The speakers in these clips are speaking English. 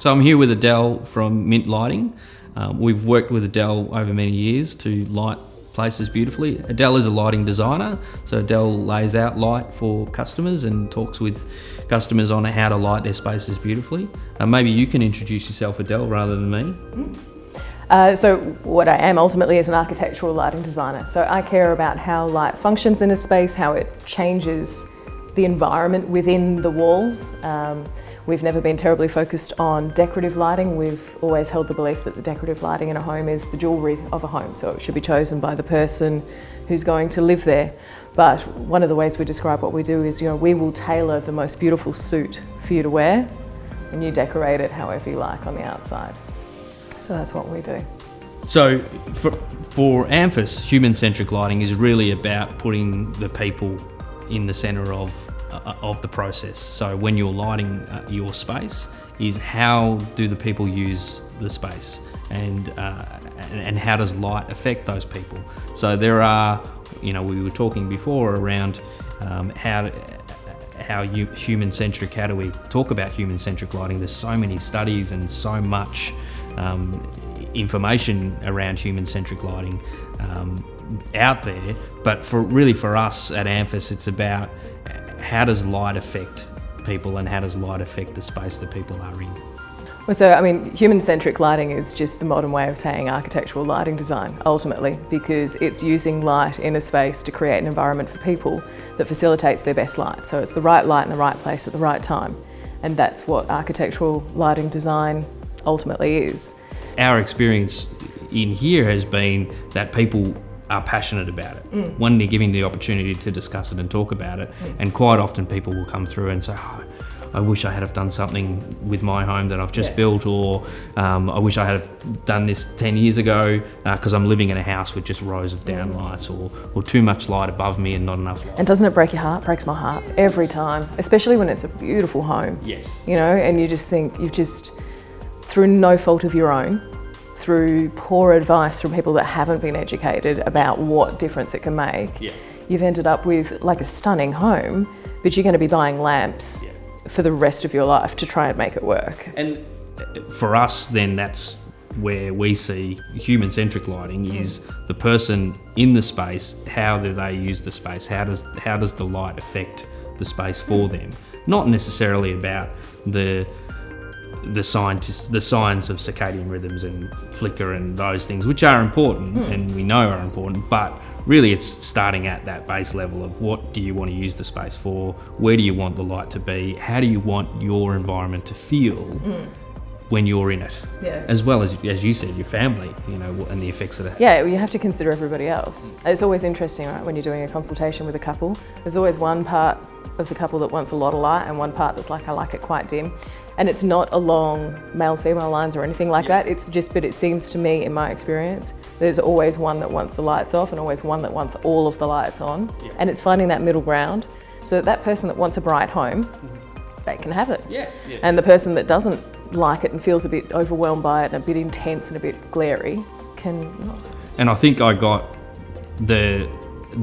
So I'm here with Adele from Mint Lighting. We've worked with Adele over many years to light places beautifully. Adele is a lighting designer, so Adele lays out light for customers and talks with customers on how to light their spaces beautifully. Maybe you can introduce yourself, Adele, rather than me. So what I am ultimately is an architectural lighting designer. So I care about how light functions in a space, how it changes the environment within the walls. We've never been terribly focused on decorative lighting. We've always held the belief that the decorative lighting in a home is the jewellery of a home, so it should be chosen by the person who's going to live there. But one of the ways we describe what we do is, we will tailor the most beautiful suit for you to wear, and you decorate it however you like on the outside. So that's what we do. So for Amphis, human-centric lighting is really about putting the people in the centre of the process. So when you're lighting your space, is how do the people use the space, and how does light affect those people? So there are, we were talking before around how human-centric, how do we talk about human-centric lighting? There's so many studies and so much information around human-centric lighting out there, but for us at Amphis, it's about how does light affect people and how does light affect the space that people are in? Well, so human-centric lighting is just the modern way of saying architectural lighting design, ultimately, because it's using light in a space to create an environment for people that facilitates their best light. So it's the right light in the right place at the right time, and that's what architectural lighting design ultimately is. Our experience in here has been that people are passionate about it. When they're given the opportunity to discuss it and talk about it, and quite often people will come through and say, I wish I had have done something with my home that I've just built, or I wish I had have done this 10 years ago because I'm living in a house with just rows of downlights, or too much light above me and not enough light. And doesn't it break your heart? It breaks my heart every time, especially when it's a beautiful home. Yes. And you just think you've just, through no fault of your own, through poor advice from people that haven't been educated about what difference it can make, you've ended up with like a stunning home, but you're going to be buying lamps for the rest of your life to try and make it work. And for us, then, that's where we see human-centric lighting is the person in the space. How do they use the space? How does the light affect the space for them? Not necessarily about the signs of circadian rhythms and flicker and those things, which are important and we know are important, but really it's starting at that base level of what do you want to use the space for, where do you want the light to be, how do you want your environment to feel when you're in it, as well as you said, your family, and the effects of that. Yeah, you have to consider everybody else. It's always interesting, right, when you're doing a consultation with a couple, there's always one part of the couple that wants a lot of light and one part that's like, I like it quite dim. And it's not along male-female lines or anything like that. It's just, but it seems to me, in my experience, there's always one that wants the lights off and always one that wants all of the lights on. And it's finding that middle ground so that person that wants a bright home, they can have it. Yes. Yeah. And the person that doesn't like it and feels a bit overwhelmed by it and a bit intense and a bit glary can not. And I think I got the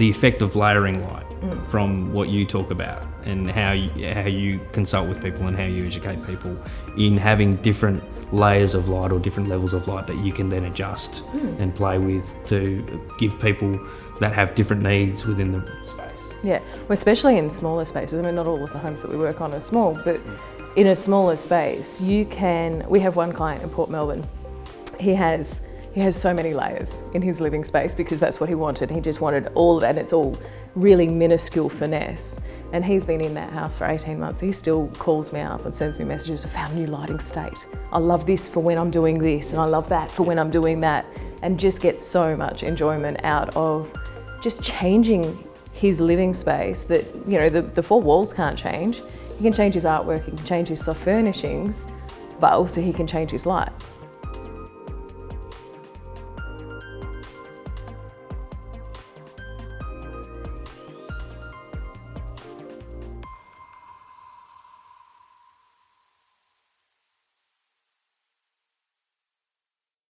effect of layering light from what you talk about, and how you consult with people and how you educate people in having different layers of light or different levels of light that you can then adjust and play with to give people that have different needs within the space. Yeah, well, especially in smaller spaces. Not all of the homes that we work on are small, but in a smaller space, we have one client in Port Melbourne. He has so many layers in his living space because that's what he wanted. He just wanted all of that, and it's all really minuscule finesse. And he's been in that house for 18 months. He still calls me up and sends me messages, I found a new lighting state. I love this for when I'm doing this, and I love that for when I'm doing that. And just gets so much enjoyment out of just changing his living space that, the four walls can't change. He can change his artwork, he can change his soft furnishings, but also he can change his light.